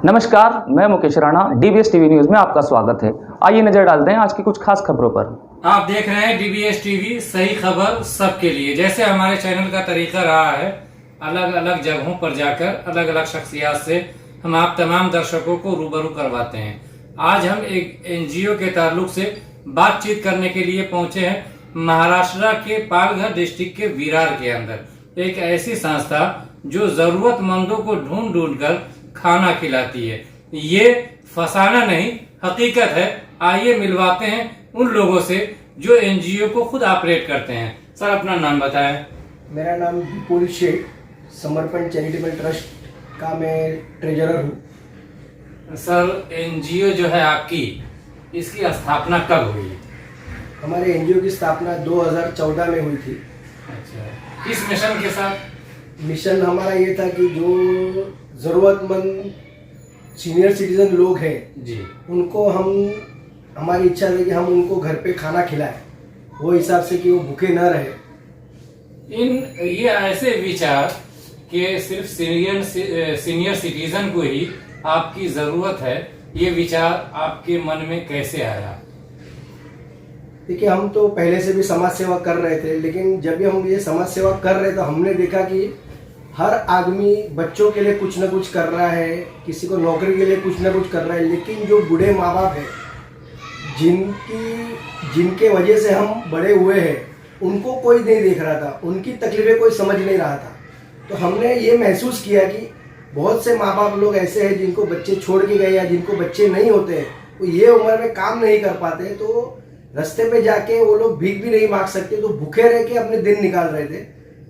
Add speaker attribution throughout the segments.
Speaker 1: नमस्कार, मैं Mukesh Rana, DBS TV news में आपका स्वागत है। आइए नजर डालते हैं आज की कुछ खास खबरों पर।
Speaker 2: आप देख रहे हैं डीबीएस टीवी, सही खबर सबके लिए। जैसे हमारे चैनल का तरीका रहा है, अलग अलग जगहों पर जाकर अलग अलग शख्सियात से हम आप तमाम दर्शकों को रूबरू करवाते हैं। आज हम एक एनजीओ के ताल्लुक से बातचीत करने के लिए पहुंचे हैं महाराष्ट्र के पालघर डिस्ट्रिक्ट के विरार के अंदर। एक ऐसी संस्था जो जरूरतमंदों को ढूंढ ढूंढ कर खाना खिलाती है। ये फसाना नहीं, हकीकत है। आइए मिलवाते हैं उन लोगों से जो एनजीओ को खुद ऑपरेट करते हैं। सर, अपना नाम बताएं।
Speaker 3: मेरा नाम विपुल शेख, समर्पण चैरिटेबल ट्रस्ट का मैं ट्रेजरर हूँ।
Speaker 2: सर, एनजीओ जो है आपकी, इसकी स्थापना कब हुई?
Speaker 3: हमारे एनजीओ की स्थापना 2014 में हुई थी।
Speaker 2: अच्छा, किस मिशन के साथ?
Speaker 3: मिशन हमारा ये था कि जो ज़रूरतमंद सीनियर सिटीजन लोग हैं
Speaker 2: जी,
Speaker 3: उनको हमारी इच्छा है कि हम उनको घर पे खाना खिलाएं, वो हिसाब से कि वो भूखे न रहे।
Speaker 2: ये ऐसे विचार कि सिर्फ सीनियर सिटीजन को ही आपकी जरूरत है, ये विचार आपके मन में कैसे आया?
Speaker 3: देखिए, हम तो पहले से भी समाज सेवा कर रहे थे, लेकिन जब भी हम ये समाज सेवा कर रहे तो हमने देखा कि हर आदमी बच्चों के लिए कुछ ना कुछ कर रहा है, किसी को नौकरी के लिए कुछ ना कुछ कर रहा है, लेकिन जो बूढ़े माँ बाप हैं जिनके वजह से हम बड़े हुए हैं, उनको कोई नहीं देख रहा था, उनकी तकलीफें कोई समझ नहीं रहा था। तो हमने ये महसूस किया कि बहुत से माँ बाप लोग ऐसे हैं जिनको बच्चे छोड़ के गए या जिनको बच्चे नहीं होते हैं, वो ये उम्र में काम नहीं कर पाते, तो रास्ते पे जाके वो लोग भीख भी नहीं मांग सकते, तो भूखे रह के अपने दिन निकाल रहे थे।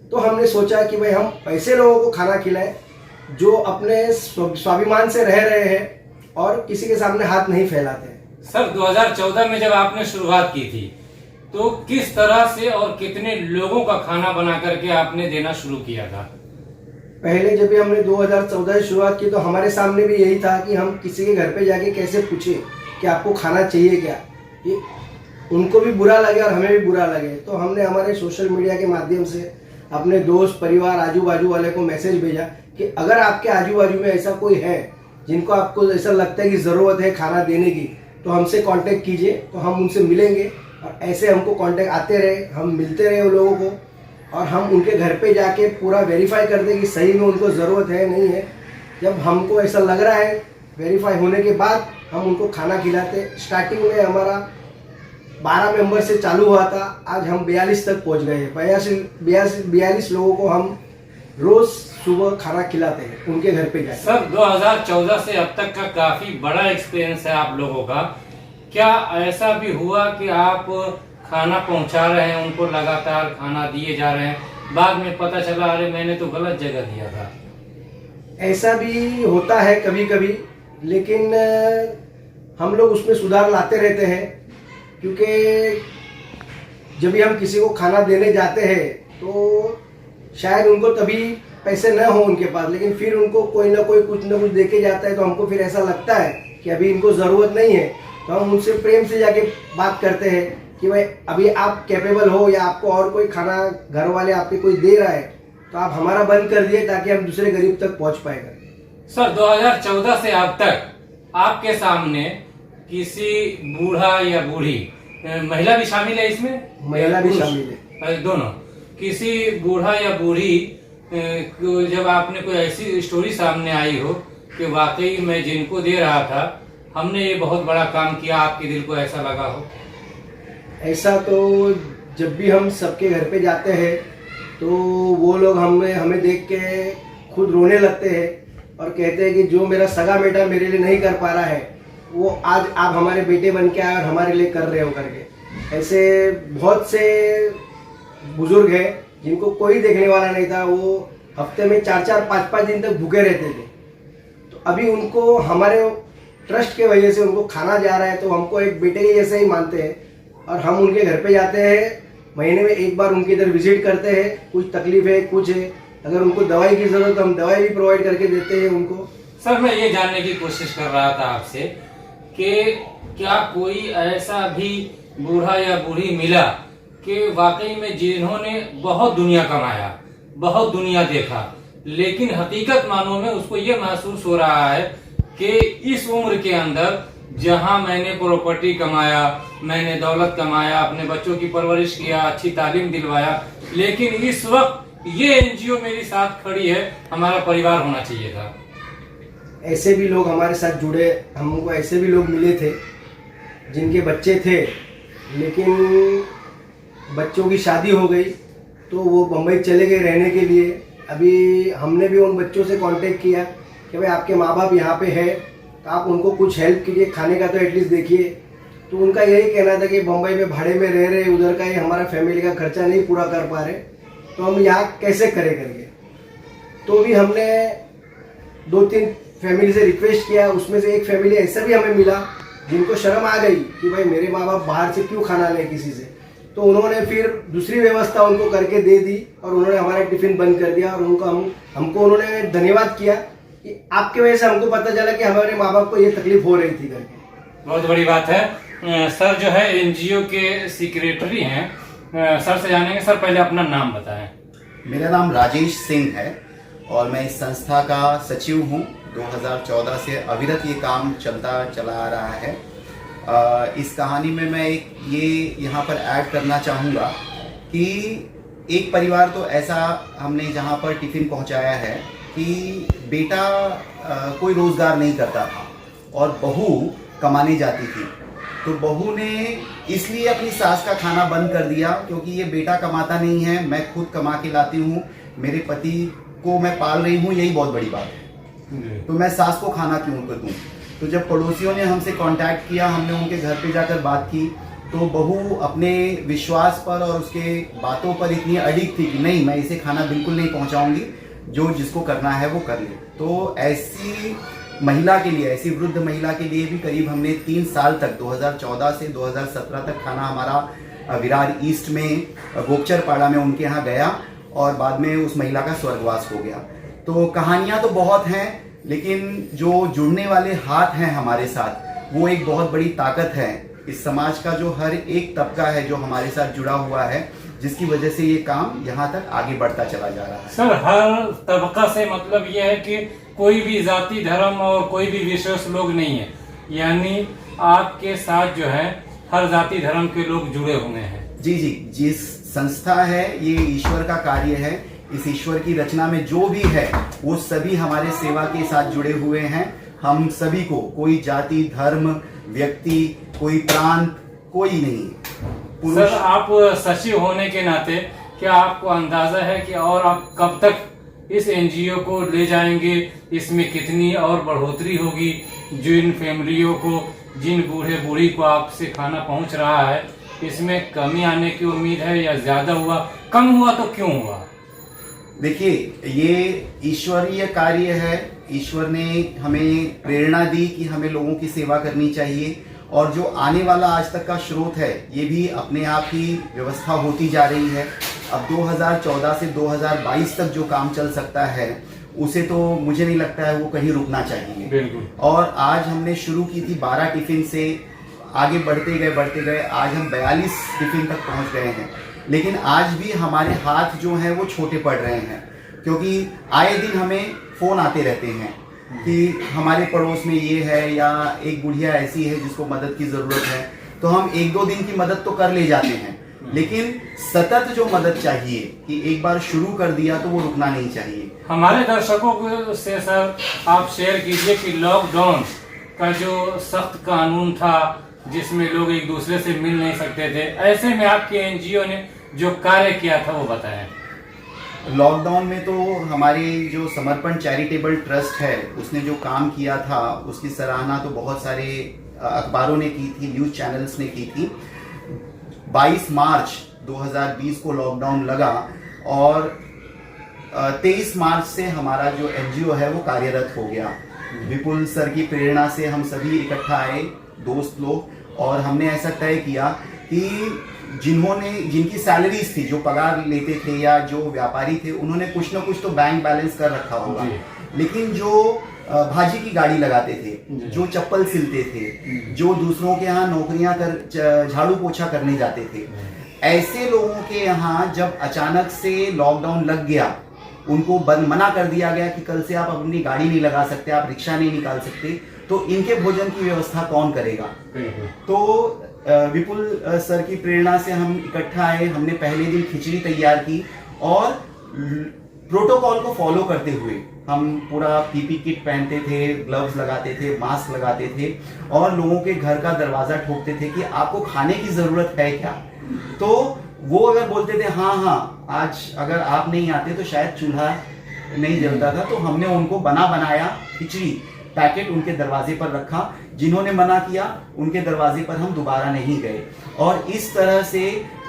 Speaker 3: तो हमने सोचा कि भाई हम ऐसे लोगों को खाना खिलाएं जो अपने स्वाभिमान से रह रहे हैं और किसी के सामने हाथ नहीं फैलाते हैं।
Speaker 2: सर, 2014 में जब आपने शुरुआत की थी तो किस तरह से और कितने लोगों का खाना बना करके आपने देना शुरू किया था?
Speaker 3: पहले जब भी हमने 2014 से शुरुआत की तो हमारे सामने भी यही था कि हम किसी के घर पे जाके कैसे पूछे कि आपको खाना चाहिए क्या। ये उनको भी बुरा लगे और हमें भी बुरा लगे, तो हमने हमारे सोशल मीडिया के माध्यम से अपने दोस्त, परिवार, आजू बाजू वाले को मैसेज भेजा कि अगर आपके आजू बाजू में ऐसा कोई है जिनको आपको ऐसा लगता है कि ज़रूरत है खाना देने की, तो हमसे कांटेक्ट कीजिए, तो हम उनसे मिलेंगे। और ऐसे हमको कांटेक्ट आते रहे, हम मिलते रहे उन लोगों को और हम उनके घर पे जाके पूरा वेरीफाई करते कि सही में उनको ज़रूरत है नहीं है। जब हमको ऐसा लग रहा है, वेरीफाई होने के बाद हम उनको खाना खिलाते। स्टार्टिंग में हमारा 12 मेंबर से चालू हुआ था, आज हम 42 तक पहुंच गए हैं। 42 लोगों को हम रोज सुबह खाना खिलाते हैं उनके घर पे जाकर।
Speaker 2: सर, 2014 से अब तक का काफी बड़ा एक्सपीरियंस है आप लोगों का। क्या ऐसा भी हुआ कि आप खाना पहुंचा रहे हैं, उनको लगातार खाना दिए जा रहे हैं, बाद में पता चला अरे मैंने तो गलत जगह दिया था?
Speaker 3: ऐसा भी होता है कभी कभी, लेकिन हम लोग उसमें सुधार लाते रहते हैं, क्योंकि जब भी हम किसी को खाना देने जाते हैं तो शायद उनको तभी पैसे न हो उनके पास, लेकिन फिर उनको कोई ना कोई कुछ ना कुछ देके जाता है, तो हमको फिर ऐसा लगता है कि अभी इनको ज़रूरत नहीं है, तो हम उनसे प्रेम से जाके बात करते हैं कि भाई अभी आप कैपेबल हो या आपको और कोई खाना घर वाले आपके कोई दे रहा है तो आप हमारा बंद कर दिए ताकि हम दूसरे गरीब तक पहुँच पाएगा।
Speaker 2: सर, 2014 से अब तक आपके सामने किसी बूढ़ा या बूढ़ी, महिला भी शामिल है इसमें?
Speaker 3: महिला भी शामिल है,
Speaker 2: दोनों। किसी बूढ़ा या बूढ़ी को जब आपने कोई ऐसी स्टोरी सामने आई हो कि वाकई मैं जिनको दे रहा था हमने ये बहुत बड़ा काम किया, आपके दिल को ऐसा लगा हो?
Speaker 3: ऐसा तो जब भी हम सबके घर पे जाते हैं तो वो लोग हमें देख के खुद रोने लगते हैं और कहते हैं कि जो मेरा सगा बेटा मेरे लिए नहीं कर पा रहा है, वो आज आप हमारे बेटे बन के आए और हमारे लिए कर रहे हो करके। ऐसे बहुत से बुजुर्ग हैं जिनको कोई देखने वाला नहीं था, वो हफ्ते में 4-4, 5-5 दिन तक भूखे रहते थे। तो अभी उनको हमारे ट्रस्ट के वजह से उनको खाना जा रहा है, तो हमको एक बेटे के जैसे ही मानते हैं और हम उनके घर पे जाते हैं, महीने में एक बार उनके इधर विजिट करते हैं। कुछ तकलीफ है, कुछ है, अगर उनको दवाई की ज़रूरत, हम दवाई भी प्रोवाइड करके देते हैं उनको।
Speaker 2: सर, मैं ये जानने की कोशिश कर रहा था आपसे कि क्या कोई ऐसा भी बूढ़ा या बूढ़ी मिला कि वाकई में जिन्होंने बहुत दुनिया कमाया, बहुत दुनिया देखा, लेकिन हकीकत मानों में उसको ये महसूस हो रहा है कि इस उम्र के अंदर जहां मैंने प्रॉपर्टी कमाया, मैंने दौलत कमाया, अपने बच्चों की परवरिश किया, अच्छी तालीम दिलवाया, लेकिन इस वक्त ये एनजीओ मेरे साथ खड़ी है, हमारा परिवार होना चाहिए था।
Speaker 3: ऐसे भी लोग हमारे साथ जुड़े, हमको ऐसे भी लोग मिले थे जिनके बच्चे थे, लेकिन बच्चों की शादी हो गई तो वो बम्बई चले गए रहने के लिए। अभी हमने भी उन बच्चों से कांटेक्ट किया कि भाई आपके माँ बाप यहाँ पे है तो आप उनको कुछ हेल्प कीजिए, खाने का तो एटलीस्ट देखिए। तो उनका यही कहना था कि बम्बई में भाड़े में रह रहे, उधर का ही हमारा फैमिली का खर्चा नहीं पूरा कर पा रहे, तो हम यहाँ कैसे करें करके। तो भी हमने 2-3 फैमिली से रिक्वेस्ट किया, उसमें से एक फैमिली ऐसा भी हमें मिला जिनको शर्म आ गई कि भाई मेरे माँ बाप बाहर से क्यों खाना लें किसी से। तो उन्होंने फिर दूसरी व्यवस्था उनको करके दे दी और उन्होंने हमारा टिफिन बंद कर दिया। और हमको उन्होंने धन्यवाद किया कि आपके वजह से हमको पता चला कि हमारे माँ बाप को ये तकलीफ हो रही थी करके।
Speaker 2: बहुत बड़ी बात है। सर जो है एनजीओ के सेक्रेटरी हैं, सर से जानेंगे। सर पहले अपना नाम बताएं।
Speaker 4: मेरा नाम राजेश सिंह है और मैं इस संस्था का सचिव हूँ। 2014 से अविरत ये काम चला आ रहा है। इस कहानी में मैं ये यहाँ पर ऐड करना चाहूँगा कि एक परिवार तो ऐसा हमने जहाँ पर टिफ़िन पहुँचाया है कि बेटा कोई रोज़गार नहीं करता था और बहू कमाने जाती थी। तो बहू ने इसलिए अपनी सास का खाना बंद कर दिया क्योंकि ये बेटा कमाता नहीं है, मैं खुद कमा के लाती हूँ, मेरे पति को मैं पाल रही हूँ, यही बहुत बड़ी बात है, तो मैं सास को खाना क्यों कर दूँ। तो जब पड़ोसियों ने हमसे कांटेक्ट किया, हमने उनके घर पे जाकर बात की, तो बहू अपने विश्वास पर और उसके बातों पर इतनी अडिग थी कि नहीं, मैं इसे खाना बिल्कुल नहीं पहुंचाऊंगी, जो जिसको करना है वो कर ले। तो ऐसी महिला के लिए, ऐसी वृद्ध महिला के लिए भी करीब हमने 3 साल तक 2014 से 2017 तक खाना हमारा विरार ईस्ट में गोपचरपाड़ा में उनके यहाँ गया और बाद में उस महिला का स्वर्गवास हो गया। तो कहानियाँ तो बहुत हैं, लेकिन जो जुड़ने वाले हाथ हैं हमारे साथ, वो एक बहुत बड़ी ताकत है। इस समाज का जो हर एक तबका है जो हमारे साथ जुड़ा हुआ है, जिसकी वजह से ये काम यहाँ तक आगे बढ़ता चला जा रहा है।
Speaker 2: सर हर तबका से मतलब ये है कि कोई भी जाति धर्म और कोई भी विशेष लोग नहीं है, यानी आपके साथ जो है हर जाति धर्म के लोग जुड़े हुए हैं। जी
Speaker 4: जी, जिस संस्था है ये ईश्वर का कार्य है। इस ईश्वर की रचना में जो भी है वो सभी हमारे सेवा के साथ जुड़े हुए हैं। हम सभी को, कोई जाति धर्म व्यक्ति, कोई प्रांत, कोई नहीं।
Speaker 2: सर आप सचिव होने के नाते क्या आपको अंदाजा है कि और आप कब तक इस एनजीओ को ले जाएंगे, इसमें कितनी और बढ़ोतरी होगी, जिन फैमिलियों को, जिन बूढ़े बूढ़ी को आपसे खाना पहुंच रहा है, इसमें कमी आने की उम्मीद है या ज्यादा हुआ? कम हुआ तो क्यों हुआ?
Speaker 4: देखिए, ये ईश्वरीय कार्य है। ईश्वर ने हमें प्रेरणा दी कि हमें लोगों की सेवा करनी चाहिए, और जो आने वाला आज तक का स्रोत है ये भी अपने आप ही व्यवस्था होती जा रही है। अब 2014 से 2022 तक जो काम चल सकता है उसे तो मुझे नहीं लगता है वो कहीं रुकना चाहिए।
Speaker 2: बिल्कुल।
Speaker 4: और आज हमने शुरू की थी 12 टिफिन से, आगे बढ़ते गए आज हम 42 टिफिन तक पहुंच गए हैं। लेकिन आज भी हमारे हाथ जो हैं वो छोटे पड़ रहे हैं, क्योंकि आए दिन हमें फ़ोन आते रहते हैं कि हमारे पड़ोस में ये है या एक बुढ़िया ऐसी है जिसको मदद की ज़रूरत है। तो हम 1-2 दिन की मदद तो कर ले जाते हैं, लेकिन सतत जो मदद चाहिए कि एक बार शुरू कर दिया तो वो रुकना नहीं चाहिए।
Speaker 2: हमारे दर्शकों को से सर आप शेयर कीजिए कि लॉकडाउन का जो सख्त कानून था जिसमें लोग एक दूसरे से मिल नहीं सकते थे, ऐसे में आपके एनजीओ ने जो कार्य किया था वो बताएं।
Speaker 4: लॉकडाउन में तो हमारी जो समर्पण चैरिटेबल ट्रस्ट है उसने जो काम किया था उसकी सराहना तो बहुत सारे अखबारों ने की थी, न्यूज़ चैनल्स ने की थी। 22 मार्च 2020 को लॉकडाउन लगा और 23 मार्च से हमारा जो एनजीओ है वो कार्यरत हो गया। विपुल सर की प्रेरणा से हम सभी इकट्ठा आए, दोस्त लोग, और हमने ऐसा तय किया कि जिनकी सैलरीज थी, जो पगार लेते थे या जो व्यापारी थे, उन्होंने कुछ ना कुछ तो बैंक बैलेंस कर रखा होगा, लेकिन जो भाजी की गाड़ी लगाते थे, जो चप्पल सिलते थे, जो दूसरों के यहाँ नौकरियां कर झाड़ू पोछा करने जाते थे, ऐसे लोगों के यहाँ जब अचानक से लॉकडाउन लग गया उनको बंद मना कर दिया गया कि कल से आप अपनी गाड़ी नहीं लगा सकते, आप रिक्शा नहीं निकाल सकते, तो इनके भोजन की व्यवस्था कौन करेगा। तो विपुल सर की प्रेरणा से हम इकट्ठा आए, हमने पहले दिन खिचड़ी तैयार की और प्रोटोकॉल को फॉलो करते हुए हम पूरा पीपी किट पहनते थे, ग्लव्स लगाते थे, मास्क लगाते थे और लोगों के घर का दरवाजा ठोकते थे कि आपको खाने की जरूरत है क्या। तो वो अगर बोलते थे हाँ आज अगर आप नहीं आते तो शायद चूल्हा नहीं जलता था, तो हमने उनको बना बनाया खिचड़ी पैकेट उनके दरवाजे पर रखा। जिन्होंने मना किया उनके दरवाजे पर हम दोबारा नहीं गए और इस तरह से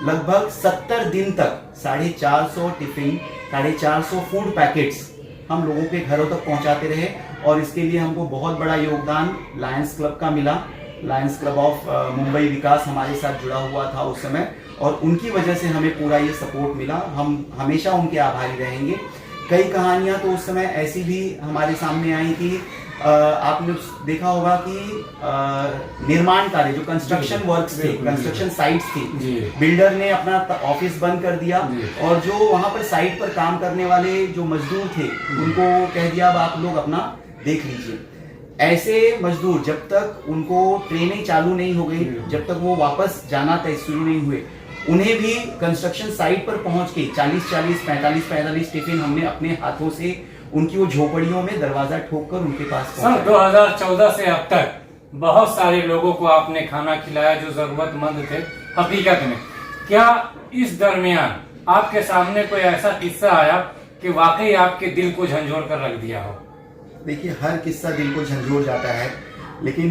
Speaker 4: लगभग 70 दिन तक 450 टिफिन, 450 फूड पैकेट्स हम लोगों के घरों तक पहुंचाते रहे। और इसके लिए हमको बहुत बड़ा योगदान लायंस क्लब का मिला। लायंस क्लब ऑफ मुंबई विकास हमारे साथ जुड़ा हुआ था उस समय और उनकी वजह से हमें पूरा ये सपोर्ट मिला। हम हमेशा उनके आभारी रहेंगे। कई कहानियां तो उस समय ऐसी भी हमारे सामने आई कि आपने देखा होगा कि निर्माण कार्य जो कंस्ट्रक्शन वर्क्स थे, कंस्ट्रक्शन साइट्स थी, बिल्डर ने अपना ऑफिस बंद कर दिया और जो वहां पर साइट पर काम करने वाले जो मजदूर थे उनको कह दिया अब आप लोग अपना देख लीजिए। ऐसे मजदूर जब तक उनको ट्रेनें चालू नहीं हो गई, जब तक वो वापस जाना तय शुरू नहीं हुए, उन्हें भी कंस्ट्रक्शन साइट पर पहुंच के 40-40, 45-45 टिफिन हमने अपने हाथों से उनकी वो झोपड़ियों में दरवाजा ठोक कर उनके पास
Speaker 2: सन 2014 से अब तक बहुत सारे लोगों को आपने खाना खिलाया जो जरूरतमंद थे। हकीकत में क्या इस दरमियान आपके सामने कोई ऐसा किस्सा आया कि वाकई आपके दिल को झंझोर कर रख दिया हो?
Speaker 4: देखिए, हर किस्सा दिल को झंझोर जाता है, लेकिन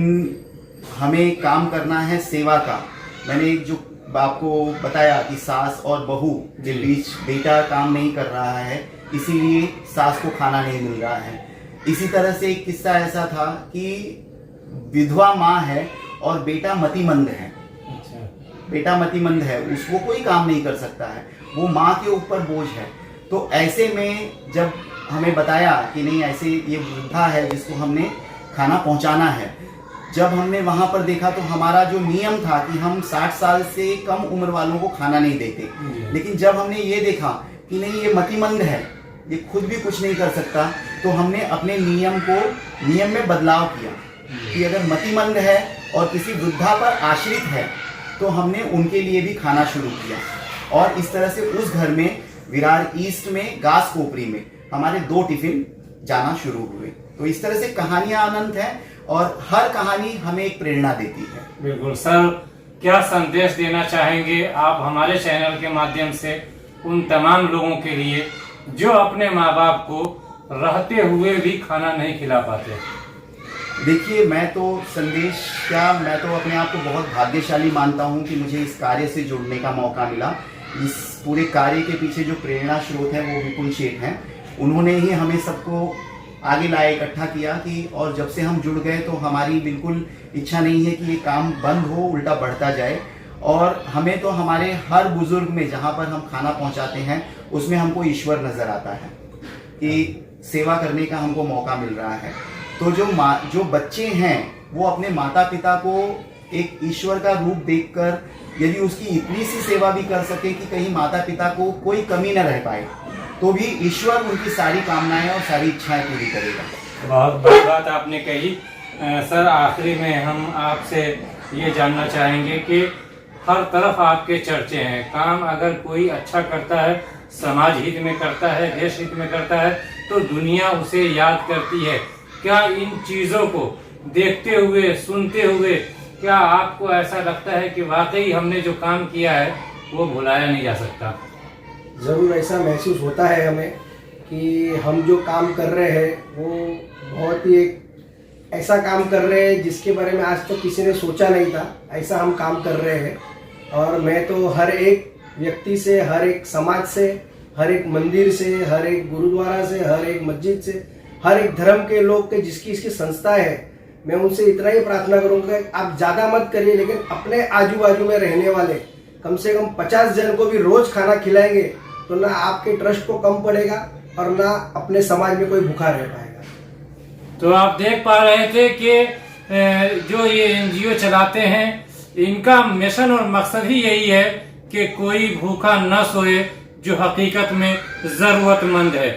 Speaker 4: हमें काम करना है सेवा का। मैंने एक जो आपको बताया कि सास और बहू के बीच बेटा काम नहीं कर रहा है, इसीलिए सास को खाना नहीं मिल रहा है। इसी तरह से एक किस्सा ऐसा था कि विधवा माँ है और बेटा मतिमंद है। बेटा मतिमंद है, उसको कोई काम नहीं कर सकता है, वो माँ के ऊपर बोझ है। तो ऐसे में जब हमें बताया कि नहीं ऐसे ये वृद्धा है जिसको हमने खाना पहुंचाना है, जब हमने वहां पर देखा तो हमारा जो नियम था कि हम 60 साल से कम उम्र वालों को खाना नहीं देते, लेकिन जब हमने ये देखा कि नहीं ये मतिमंद है, ये खुद भी कुछ नहीं कर सकता, तो हमने अपने नियम में बदलाव किया कि अगर मतिमंद है और किसी वृद्धा पर आश्रित है तो हमने उनके लिए भी खाना शुरू किया। और इस तरह से उस घर में विरार ईस्ट में गास कोपरी में हमारे 2 टिफिन जाना शुरू हुए। तो इस तरह से कहानियां अनंत है और हर कहानी हमें एक प्रेरणा देती है।
Speaker 2: बिल्कुल सर, क्या संदेश देना चाहेंगे आप हमारे चैनल के माध्यम से उन तमाम लोगों के लिए जो अपने माँ बाप को रहते हुए भी खाना नहीं खिला पाते?
Speaker 4: देखिए, मैं तो अपने आप को बहुत भाग्यशाली मानता हूँ कि मुझे इस कार्य से जुड़ने का मौका मिला। इस पूरे कार्य के पीछे जो प्रेरणा स्रोत है वो विपुल शेठ हैं। उन्होंने ही हमें सबको आगे लाया, इकट्ठा किया कि और जब से हम जुड़ गए तो हमारी बिल्कुल इच्छा नहीं है कि ये काम बंद हो, उल्टा बढ़ता जाए। और हमें तो हमारे हर बुजुर्ग में जहाँ पर हम खाना पहुँचाते हैं उसमें हमको ईश्वर नजर आता है कि सेवा करने का हमको मौका मिल रहा है। तो जो बच्चे हैं वो अपने माता पिता को एक ईश्वर का रूप देखकर यदि उसकी इतनी सी सेवा भी कर सके कि कहीं माता पिता को कोई कमी न रह पाए, तो भी ईश्वर उनकी सारी कामनाएं और सारी इच्छाएं पूरी करेगा।
Speaker 2: बहुत बड़ी बात आपने कही। सर, आखिरी में हम आपसे ये जानना चाहेंगे कि हर तरफ आपके चर्चे हैं, काम अगर कोई अच्छा करता है, समाज हित में करता है, देश हित में करता है, तो दुनिया उसे याद करती है। क्या इन चीज़ों को देखते हुए, सुनते हुए, क्या आपको ऐसा लगता है कि वाकई हमने जो काम किया है वो भुलाया नहीं जा सकता?
Speaker 3: ज़रूर ऐसा महसूस होता है हमें कि हम जो काम कर रहे हैं वो बहुत ही एक ऐसा काम कर रहे हैं जिसके बारे में आज तक किसी ने सोचा नहीं था। ऐसा हम काम कर रहे हैं और मैं तो हर एक व्यक्ति से, हर एक समाज से, हर एक मंदिर से, हर एक गुरुद्वारा से, हर एक मस्जिद से, हर एक धर्म के लोग के जिसकी इसकी संस्था है, मैं उनसे इतना ही प्रार्थना करूंगा आप ज़्यादा मत करिए, लेकिन अपने आजू बाजू में रहने वाले कम से कम 50 जन को भी रोज खाना खिलाएंगे तो ना आपके ट्रस्ट को कम पड़ेगा और ना अपने समाज में कोई भूखा रह पाएगा।
Speaker 2: तो आप देख पा रहे थे कि जो ये एनजीओ चलाते हैं इनका मिशन और मकसद ही यही है कि कोई भूखा न सोए जो हकीकत में जरूरतमंद है।